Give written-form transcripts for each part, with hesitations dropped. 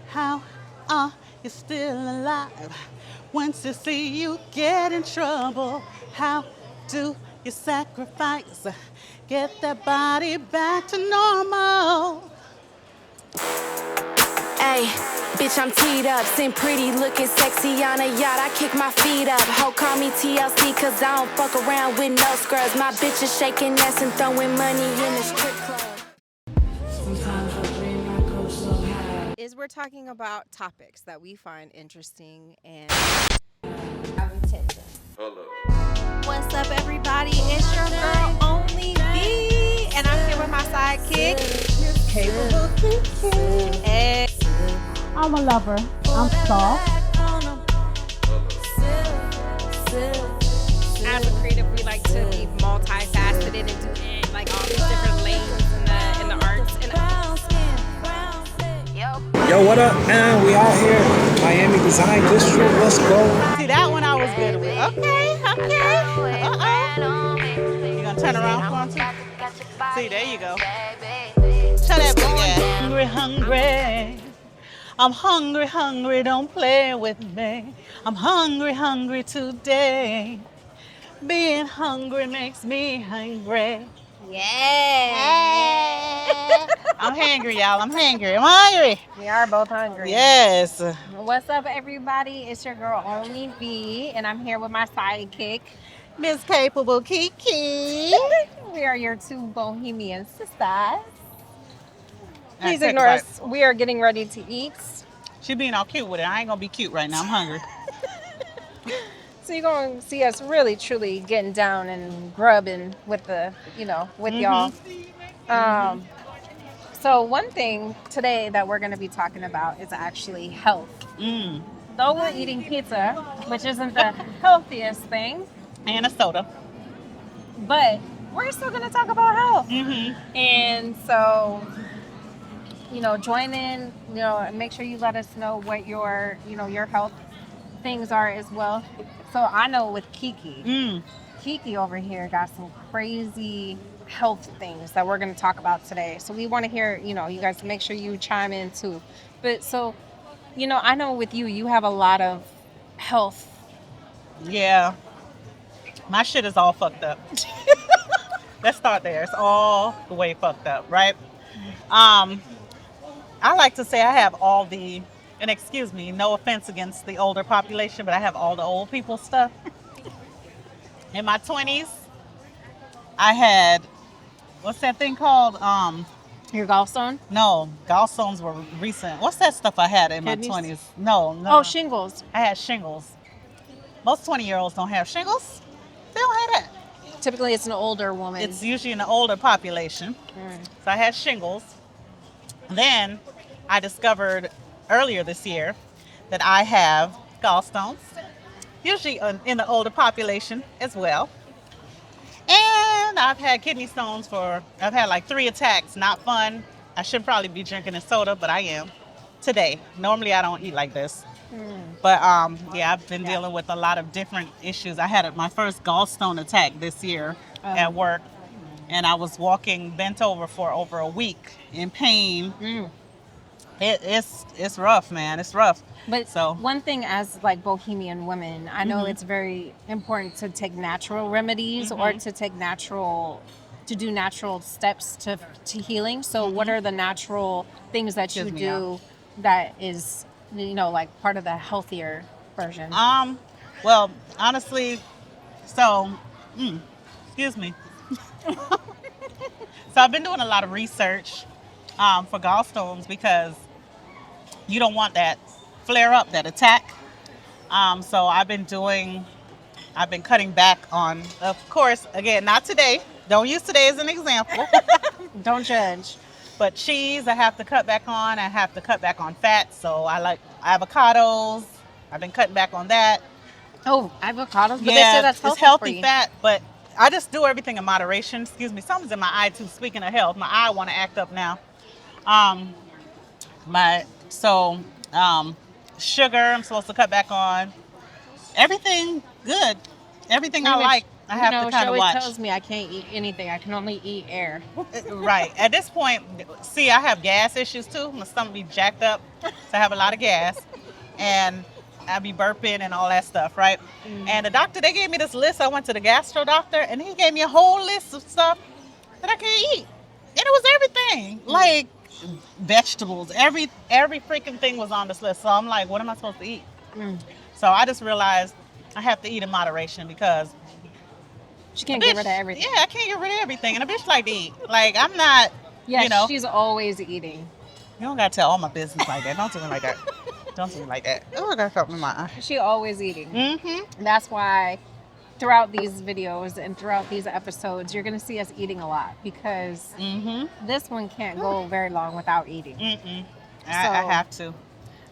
How are you still alive? Once you see you get in trouble, how do you sacrifice? Get that body back to normal. Hey, bitch, I'm teed up, seen pretty, looking sexy on a yacht. I kick my feet up. Ho, call me TLC, cause I don't fuck around with no scrubs. My bitch is shaking ass and throwing money in the strip club. Is we're talking about topics that we find interesting and have attention. What's up, everybody? It's your girl, Only B, and I'm here with my sidekick, Kaypable Kiki. and I'm a lover. I'm soft. as a creative, we like to be multifaceted and do like all these different lanes in the arts. And Yo, what up, man? We out here, Miami Design District. Let's go. See, that one I was good with. Okay. You gonna turn around for him too? See, there you go. Shut that book, yeah. Hungry. I'm hungry, don't play with me. I'm hungry today. Being hungry makes me hungry. yeah, I'm hungry, y'all. I'm hungry. we are both hungry. Yes. What's up, everybody? It's your girl, Only B, and I'm here with my sidekick. Miss Kaypable Kiki. We are your two bohemian sisters. Please Take a ignore bite. us. We are getting ready to eat. She being all cute with it. I ain't gonna be cute right now. I'm hungry. So you're going to see us really, truly getting down and grubbing with the, with y'all. So one thing today that we're going to be talking about is actually health. Though we're eating pizza, which isn't the healthiest thing, And a soda. but we're still going to talk about health. And so, join in, and make sure you let us know what your health things are as well. So I know with Kiki, Kiki over here got some crazy health things that we're going to talk about today. So we want to hear, you guys make sure you chime in too. But so, I know with you have a lot of health. Yeah. My shit is all fucked up. Let's start there. It's all the way fucked up, right? I like to say I have all the, and excuse me, no offense against the older population, but I have all the old people stuff. In my 20s, I had, what's that thing called? Your gallstone? No, gallstones were recent. What's that stuff I had in Kidneys? my 20s? No. Oh, shingles. I had shingles. Most 20-year-olds don't have shingles. They don't have that. Typically, it's an older woman. It's usually in the older population. So I had shingles. Then I discovered earlier this year that I have gallstones, usually in the older population as well. And I've had kidney stones I've had like 3 attacks. Not fun. I should probably be drinking a soda, but I am today. Normally I don't eat like this. But yeah, I've been dealing with a lot of different issues. I had my first gallstone attack this year at work, and I was walking bent over for over a week in pain. It's rough, man. It's rough. But so one thing as like bohemian women, I know it's very important to take natural remedies or to do natural steps to healing. So what are the natural things that you do that is, like part of the healthier version? Well, honestly, so, excuse me. So I've been doing a lot of research for gallstones because you don't want that flare up, that attack. So I've been cutting back on, of course, again, not today. Don't use today as an example. Don't judge. But cheese, I have to cut back on. I have to cut back on fat. So I like avocados. I've been cutting back on that. Oh, avocados? But they Yeah, say that's healthy it's healthy for you. fat, but I just do everything in moderation. Excuse me, something's in my eye too. Speaking of health, my eye want to act up now. Sugar, I'm supposed to cut back on. Everything good. Everything I like. I have to She kind of always watch. tells me I can't eat anything. I can only eat air. Right. At this point, see, I have gas issues too. My stomach be jacked up, so I have a lot of gas, and I be burping and all that stuff, right? And the doctor, they gave me this list. I went to the gastro doctor, and he gave me a whole list of stuff that I can't eat, and it was everything, like vegetables. Every freaking thing was on this list. So I'm like, what am I supposed to eat? So I just realized I have to eat in moderation because She can't bitch, get rid of everything. yeah, I can't get rid of everything, and a bitch like to eat. Like I'm not, Yeah, you know. she's always eating. You don't gotta tell all my business like that. Don't do me like that. Don't do me like that. Oh, I got something in my eye. She always eating. Mm-hmm. That's why throughout these videos and throughout these episodes, you're going to see us eating a lot because this one can't go very long without eating. I have to.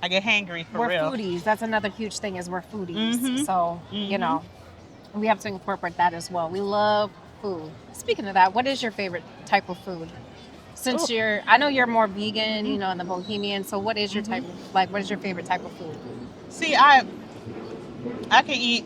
I get hangry for We're real. foodies. That's another huge thing is we're foodies. So, you know, we have to incorporate that as well. We love food. Speaking of that, what is your favorite type of food? Since I know you're more vegan, you know, and the bohemian. So what is your type of, like, what is your favorite type of food? See, I can eat.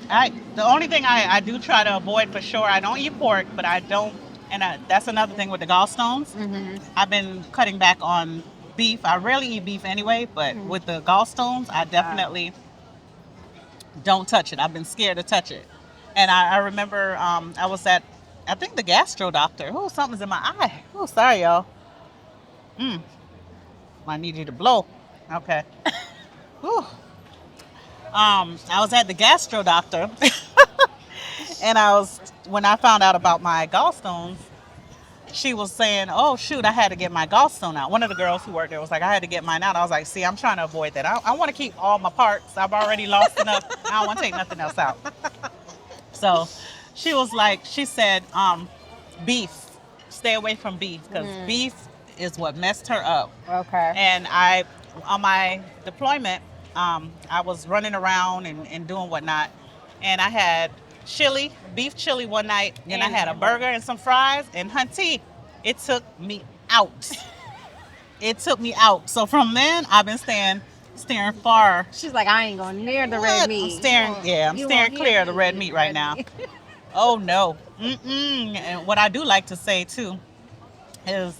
The only thing I do try to avoid for sure, I don't eat pork, but I don't, and that's another thing with the gallstones. I've been cutting back on beef. I rarely eat beef anyway, but with the gallstones, I definitely don't touch it. I've been scared to touch it. And I remember I was at, I think the gastro doctor. Oh, something's in my eye. Oh, sorry, y'all. I need you to blow. Okay. Whew. I was at the gastro doctor, and when I found out about my gallstones, she was saying, "Oh shoot, I had to get my gallstone out." One of the girls who worked there was like, "I had to get mine out." I was like, "See, I'm trying to avoid that. I want to keep all my parts. I've already lost enough. I don't want to take nothing else out." So, she was like, she said, "Beef. Stay away from beef because beef is what messed her up." Okay. And on my deployment, I was running around and doing whatnot, and I had beef chili one night, and I had a burger and some fries, and hunty, it took me out. It took me out. So from then, I've been staring far. She's like, I ain't going near the red meat. I'm staring clear of the red meat right now. Oh no. And what I do like to say too is,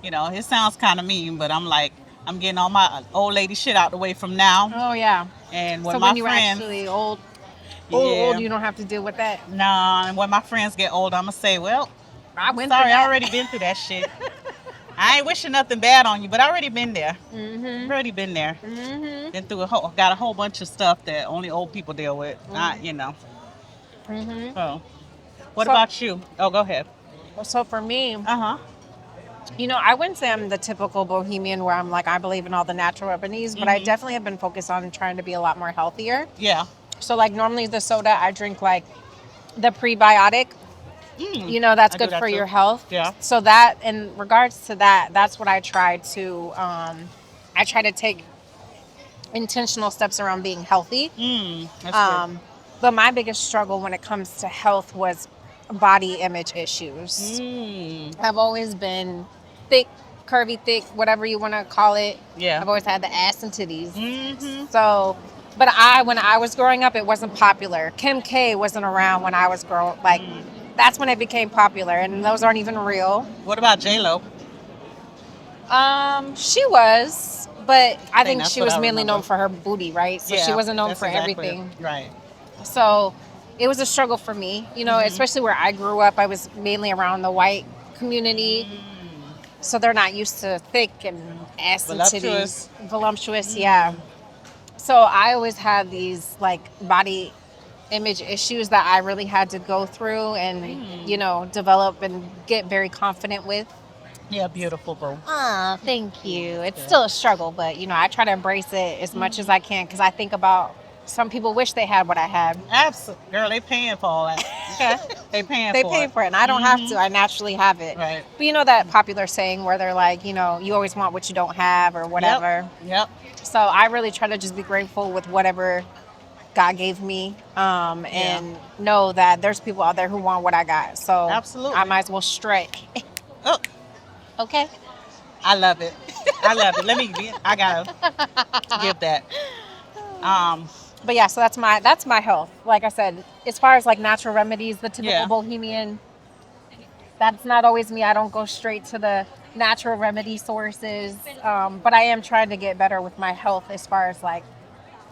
you know, it sounds kind of mean, but I'm like, I'm getting all my old lady shit out the way from now. Oh yeah. And so when you're actually old, you don't have to deal with that. Nah, and when my friends get old, I'm gonna say, well, I went sorry, through that. I already been through that shit. I ain't wishing nothing bad on you, but I already been there. Already been there. Been through got a whole bunch of stuff that only old people deal with. You know. So, what about you? Oh, go ahead. So for me, Uh-huh. you know, I wouldn't say I'm the typical bohemian where I'm like, I believe in all the natural remedies, but I definitely have been focused on trying to be a lot more healthier. Yeah. So like normally the soda, I drink like the prebiotic. You know, that's good for your health. Yeah. So that, in regards to that, that's what I try to, I try to take intentional steps around being healthy. That's good. But my biggest struggle when it comes to health was body image issues. I've always been thick, curvy, thick, whatever you want to call it. Yeah. I've always had the ass and titties. So, but when I was growing up, it wasn't popular. Kim K wasn't around when I was growing. Like, that's when it became popular, and those aren't even real. What about J-Lo? She was, but I think that's she what was I mainly remember. known for her booty, right? So she wasn't known that's for exactly everything. it. Right. So it was a struggle for me, you know, especially where I grew up. I was mainly around the white community. So they're not used to thick and ass and titties. Voluptuous, yeah. So I always had these like body image issues that I really had to go through and, you know, develop and get very confident with. Yeah, beautiful, bro. Oh, thank you. It's still a struggle, but, you know, I try to embrace it as much as I can because I think about some people wish they had what I had. Absolutely. Girl, they paying for all that. Okay? They paying They for pay it. for it, and I don't have to. I naturally have it. Right. But you know that popular saying where they're like, you know, you always want what you don't have or whatever. Yep. So I really try to just be grateful with whatever God gave me, and know that there's people out there who want what I got. So Absolutely. I might as well stretch. Oh, Okay. I love it. I love it. I gotta give that. But yeah, so that's my health. Like I said, as far as like natural remedies, the typical Yeah. bohemian, that's not always me. I don't go straight to the natural remedy sources. But I am trying to get better with my health as far as like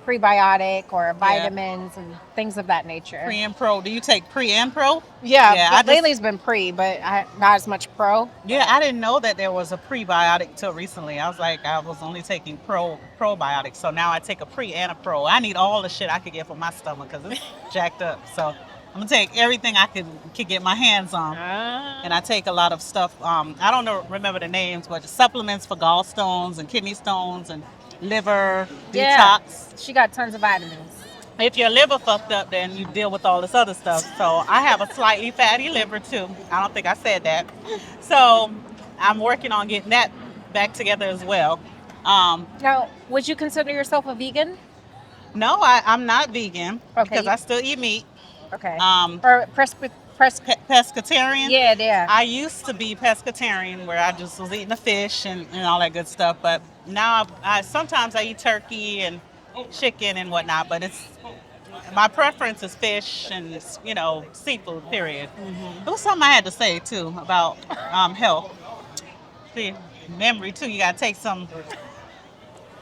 prebiotic or vitamins and things of that nature. Pre and pro. Do you take pre and pro? Yeah, I lately it's been pre, but not as much pro. Yeah, I didn't know that there was a prebiotic till recently. I was like, I was only taking probiotics. So now I take a pre and a pro. I need all the shit I could get for my stomach because it's jacked up. So I'm gonna take everything I could get my hands on. And I take a lot of stuff. I don't remember the names, but supplements for gallstones and kidney stones and liver detox. She got tons of vitamins. If your liver fucked up, then you deal with all this other stuff. So I have a slightly fatty liver too. I don't think I said that. So I'm working on getting that back together as well. Now, would you consider yourself a vegan? No, I'm not vegan because Okay. I still eat meat. Okay. Or pescatarian? pescatarian. Yeah. I used to be pescatarian where I just was eating the fish and all that good stuff. But now I sometimes I eat turkey and chicken and whatnot. But it's my preference is fish and seafood. Period. It was something I had to say too about health. See, memory too. You gotta take some.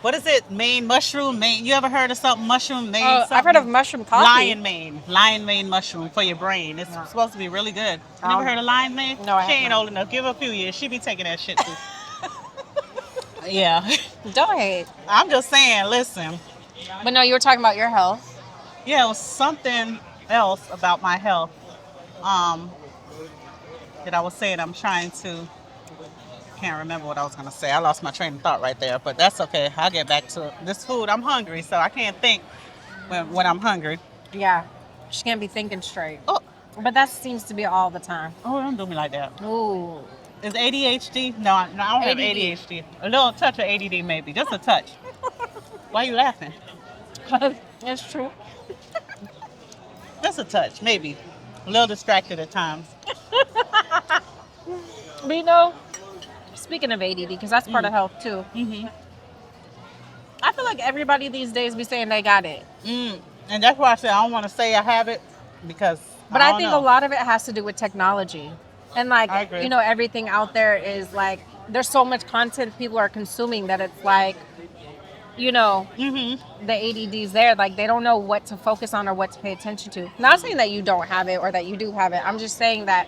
What is it? Maine mushroom. Maine. You ever heard of something mushroom? Maine. I've heard of mushroom coffee. Lion mane mushroom for your brain. It's supposed to be really good. You never heard of lion mane? No, I She ain't haven't. old enough. Give her a few years. She be taking that shit too. Yeah. Don't hate. I'm just saying. Listen. But no, you were talking about your health. Yeah, it was something else about my health. That I was saying. I'm trying to. Can't remember what I was gonna say. I lost my train of thought right there, but that's okay. I'll get back to this food. I'm hungry, so I can't think when I'm hungry. Yeah. She can't be thinking straight. Oh, But that seems to be all the time. don't do me like that. Ooh. Is ADHD? No, I don't have ADD. ADHD. A little touch of ADD maybe, just a touch. Why are you laughing? It's true. Just a touch, maybe. A little distracted at times. But you know, speaking of ADD, because that's part of health too. Mm-hmm. I feel like everybody these days be saying they got it. And that's why I said I don't want to say I have it because. But I think a lot of it has to do with technology. And like, I agree. Everything out there is like, there's so much content people are consuming that it's like, Mm-hmm. the ADD's there. Like, they don't know what to focus on or what to pay attention to. Not saying that you don't have it or that you do have it. I'm just saying that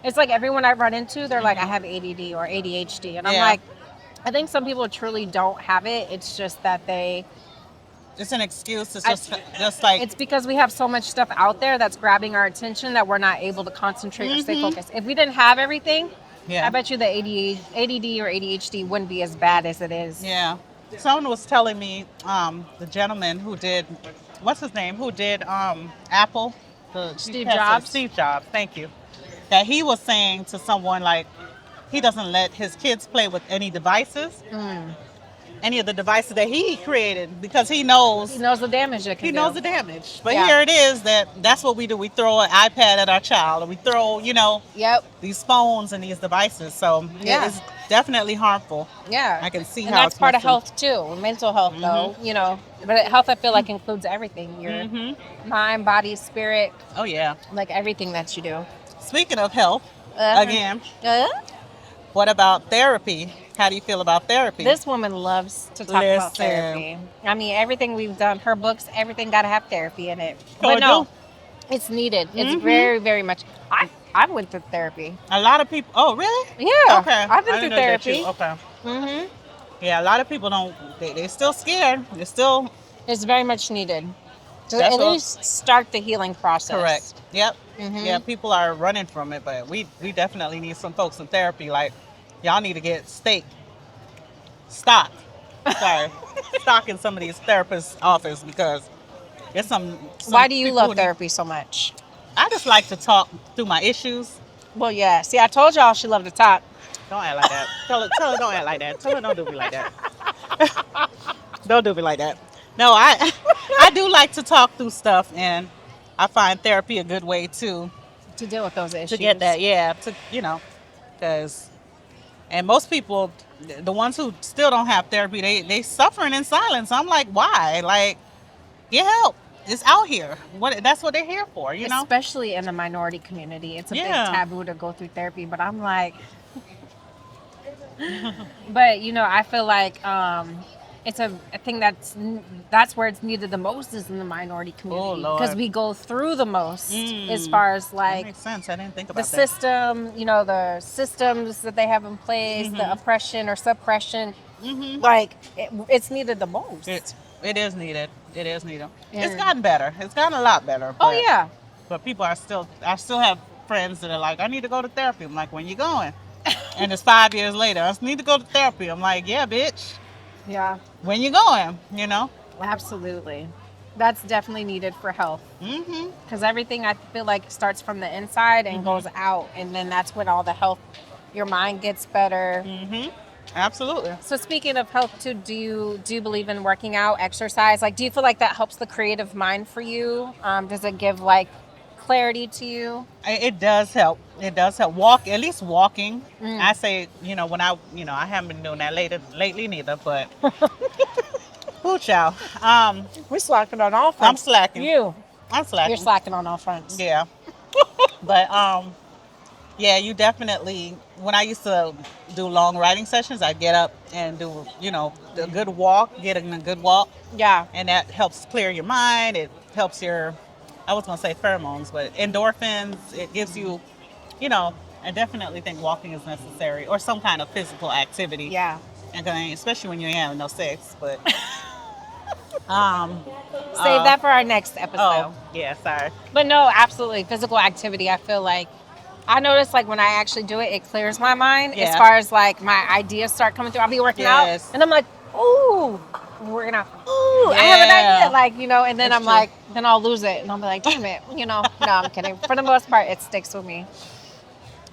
it's like everyone I run into, they're like, I have ADD or ADHD. And I'm like, I think some people truly don't have it. It's just that it's an excuse. It's just like it's because we have so much stuff out there that's grabbing our attention that we're not able to concentrate or stay focused. If we didn't have everything, I bet you the ADD or ADHD wouldn't be as bad as it is. Yeah. Someone was telling me, the gentleman who did, what's his name? Who did Apple? Steve Jobs. Steve Jobs, thank you. That he was saying to someone like, he doesn't let his kids play with any devices, any of the devices that he created, because he knows the damage it can do. He knows the damage. But Yeah. here it is that's what we do. We throw an iPad at our child, or we throw, Yep. these phones and these devices. So Yeah. it's definitely harmful. Yeah. I can see and how that's it's part of messing. health too. Mental health though, But health I feel like includes everything. Your mind, body, spirit, Oh, yeah. like everything that you do. Speaking of health, Uh-huh. again, what about therapy? How do you feel about therapy? This woman loves to talk about Listen. therapy. I mean, everything we've done, her books, everything got to have therapy in it. Sure But no, do. it's needed. It's very, very much. I went through therapy. A lot of people. Oh, really? Yeah. Okay. I've been I through didn't know that therapy. you- Okay. Mm-hmm. Yeah, a lot of people don't. They're still scared. They're still It's very much needed to That's at what- least start the healing process. correct. Yep. Mhm. Yeah, people are running from it, but we definitely need some folks in therapy. Like, y'all need to get stock. Sorry, stock in some of these therapists' office because there's some Why do you people love who need- therapy so much? I just like to talk through my issues. Well, yeah. See, I told y'all she loved to talk. Don't act like that. Tell her don't act like that. Tell her don't do me like that. Don't do me like that. No, I do like to talk through stuff, and I find therapy a good way to To deal with those issues. get that. Yeah, because and most people, the ones who still don't have therapy, they suffering in silence. I'm like, why? Like, get help. It's out here. That's what they're here for, you know? Especially in the minority community. It's a big Yeah. taboo to go through therapy, but I'm like, but you know, I feel like it's a thing that's where it's needed the most is in the minority community Lord. because we go through the most as far as That like makes sense. I didn't think the about that. system, you know, the systems that they have in place, the oppression or suppression, like it's needed the most. It is needed. It is needed. Yeah. It's gotten better. It's gotten a lot better. Oh yeah. But people are still. I still have friends that are like, I need to go to therapy. I'm like, when you going? And it's 5 years later. I need to go to therapy. I'm like, yeah, bitch. Yeah. When you going? You know. Absolutely. That's definitely needed for health. Mm-hmm. Because everything I feel like starts from the inside and goes out, and then that's when all the health, your mind gets better. Mm-hmm. Absolutely. So speaking of health too, do you believe in working out, exercise? Like, do you feel like that helps the creative mind for you? Does it give like clarity to you? It does help. It does help. At least walking. I say, when I haven't been doing that lately neither, but whoo, child. We're slacking on all fronts. I'm slacking. You're slacking. slacking on all fronts. Yeah. But yeah, you definitely. When I used to do long writing sessions, I get up and do a good walk, getting a good walk, Yeah. and that helps clear your mind. It helps your, I was gonna say pheromones, but endorphins. It gives you, I definitely think walking is necessary, or some kind of physical activity. Yeah. And especially when you ain't having no sex, but Save that for our next episode. oh yeah, sorry. But no, absolutely. Physical activity, I feel like I notice like when I actually do it, it clears my mind as Yeah. far as like my ideas start coming through. I'll be working Yes. out and I'm like, ooh, I'm working out. Ooh, I have an Yeah. idea. Like, and then That's I'm true. like, then I'll lose it. And I'll be like, damn it. No, I'm kidding. For the most part, it sticks with me.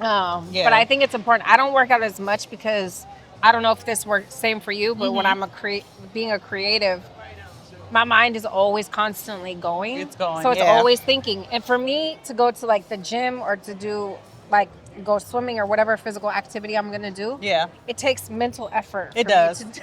Yeah. But I think it's important. I don't work out as much because I don't know if this works same for you, but when I'm being a creative, my mind is always constantly going. It's going, So it's yeah. always thinking. And for me to go to like the gym or to do like go swimming or whatever physical activity I'm going to do, Yeah. it takes mental effort. It for me does. to push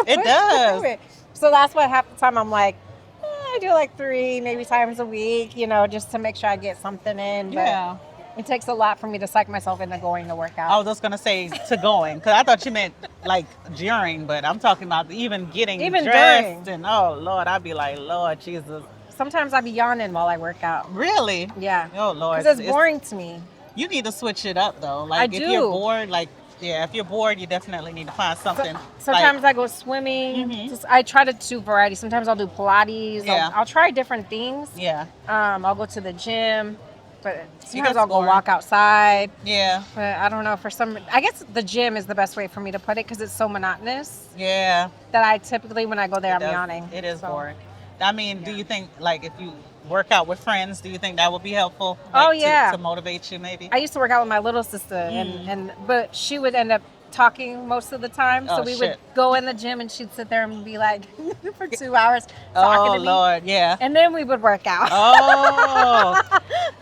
It does. through it. So that's why half the time I'm like, I do like 3 maybe times a week, just to make sure I get something in. But Yeah. it takes a lot for me to psych myself into going to work out. I was just gonna say to going, because I thought you meant like during, but I'm talking about even getting Even dressed during. and oh Lord, I'd be like, Lord Jesus, Sometimes I be yawning while I work out. really? Yeah. Oh Lord, Because it's boring to me. You need to switch it up though. Like I if do. you're bored, if you're bored, you definitely need to find something. Sometimes I go swimming. I try to do variety. Sometimes I'll do Pilates. Yeah. I'll try different things. Yeah, I'll go to the gym. But sometimes that's I'll go boring. walk outside. yeah, But I don't know. I guess the gym is the best way for me to put it because it's so monotonous yeah. that I typically, when I go there, I'm It does- yawning. It is So, boring. I mean, do you think like if you work out with friends, do you think that would be helpful? Oh, Like, yeah. to motivate you maybe. I used to work out with my little sister, but she would end up talking most of the time. So Oh, we shit. would go in the gym and she'd sit there and be like for 2 hours talking Oh to me. Lord, yeah. And then we would work out.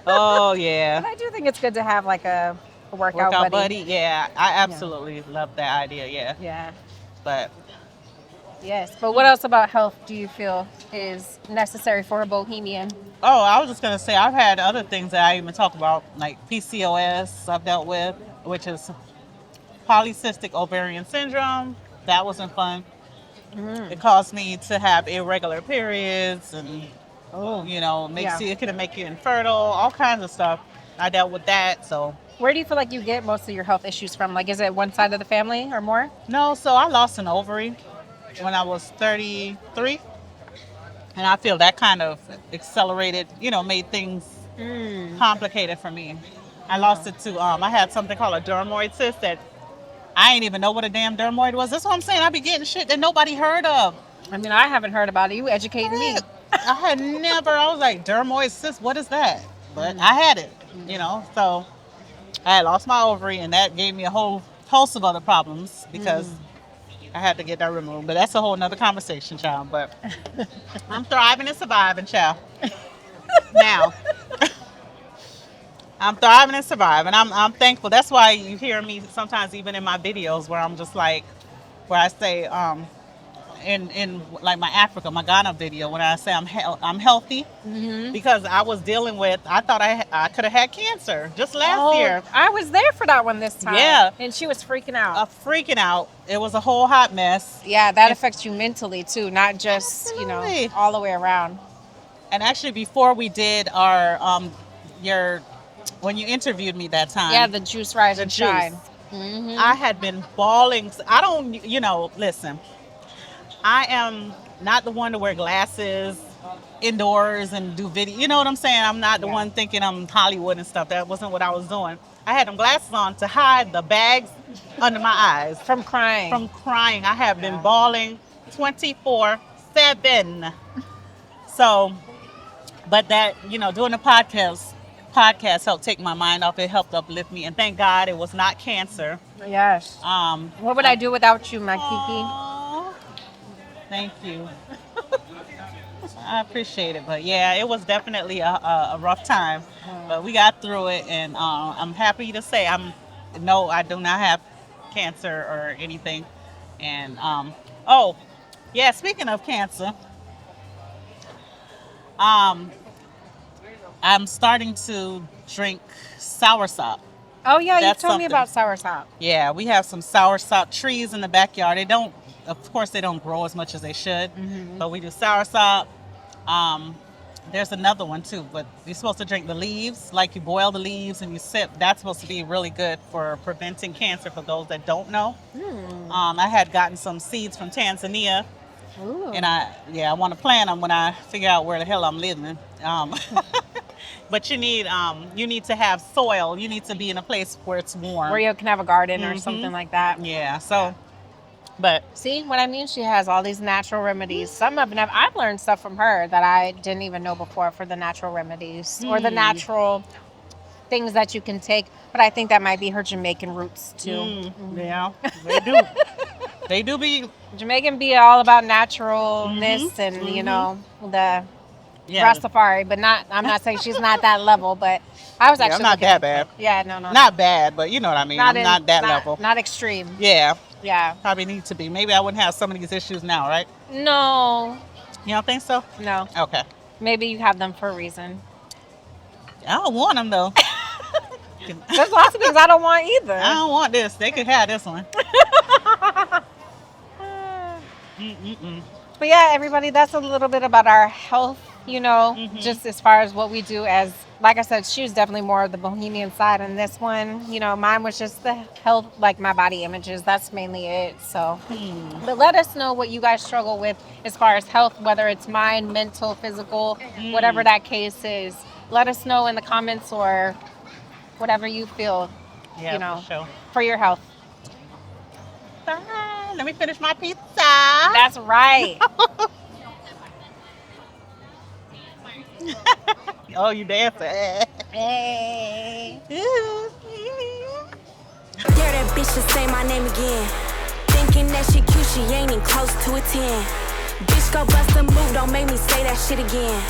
Oh yeah. But I do think it's good to have like a workout, Workout buddy. buddy. Yeah, I absolutely love that idea. Yeah, Yeah. but Yes. But what else about health do you feel is necessary for a bohemian? I was just gonna say I've had other things that I even talk about, like PCOS. I've dealt with, which is polycystic ovarian syndrome. That wasn't fun. It caused me to have irregular periods, and it can make you infertile, all kinds of stuff. I dealt with that, so. Where do you feel like you get most of your health issues from? Like, is it one side of the family or more? No, so I lost an ovary when I was 33. And I feel that kind of accelerated, made things complicated for me. I lost it to, I had something called a dermoid cyst that I didn't even know what a damn dermoid was. That's what I'm saying. I be getting shit that nobody heard of. I mean, I haven't heard about it. You educating me. I had never, I was like, dermoid cyst, what is that? But I had it, so I had lost my ovary, and that gave me a whole host of other problems because I had to get that removed. But that's a whole nother conversation, child. But I'm thriving and surviving, child. Now, I'm thriving and surviving. I'm thankful. That's why you hear me sometimes even in my videos where I'm just like, where I say, in like my Africa, my Ghana video, when I say I'm healthy, because I was dealing with, I thought I could have had cancer just last year. I was there for that one this time. Yeah. And she was freaking out. Freaking out. It was a whole hot mess. Yeah, that affects you mentally too, not just, Absolutely. all the way around. And actually, before we did our when you interviewed me that time, Yeah, the juice rise and juice. shine. I had been bawling. I don't, listen, I am not the one to wear glasses indoors and do video. You know what I'm saying? I'm not the one thinking I'm Hollywood and stuff. That wasn't what I was doing. I had them glasses on to hide the bags under my eyes. From crying. I have been bawling 24/7. So, but that, doing the podcast helped take my mind off. It helped uplift me, and thank God it was not cancer. Yes. What would I do without you, my Kiki? Aww. Thank you. I appreciate it, but yeah, it was definitely a rough time, but we got through it, and I'm happy to say I do not have cancer or anything. And speaking of cancer, I'm starting to drink soursop. Oh yeah, you That's told me something. about soursop. Yeah, we have some soursop trees in the backyard. Of course, they don't grow as much as they should, but we do soursop. There's another one too, but you're supposed to drink the leaves, like you boil the leaves and you sip. That's supposed to be really good for preventing cancer, for those that don't know. I had gotten some seeds from Tanzania. Ooh. And I want to plant them when I figure out where the hell I'm living. But you need to have soil. You need to be in a place where it's warm. Where you can have a garden or something like that. Yeah. So, but See what I mean? She has all these natural remedies. Some of them, I've learned stuff from her that I didn't even know before for the natural remedies or the natural things that you can take. But I think that might be her Jamaican roots too. Yeah, they do. They do be. Jamaican be all about naturalness and the Rastafari, but I'm not saying she's not that level, but I was actually I'm not that bad. Yeah, no. Not bad, but you know what I mean. I'm not that level. Not extreme. Yeah. Yeah. Probably need to be. Maybe I wouldn't have some of these issues now, right? No. You don't think so? No. Okay. Maybe you have them for a reason. I don't want them though. There's lots of things I don't want either. I don't want this. They could have this one. But yeah, everybody, that's a little bit about our health, just as far as what we do as, like I said, she was definitely more of the bohemian side, and this one, mine was just the health, like my body images. That's mainly it. So, but let us know what you guys struggle with as far as health, whether it's mind, mental, physical, whatever that case is. Let us know in the comments or whatever you feel, For sure. for your health. Bye. Let me finish my pizza. That's right. Oh, you dancing. Hey. Dare that bitch to say my name again. Thinking that she cute, she ain't even close to a 10. Bitch, go bust a move, don't make me say that shit again.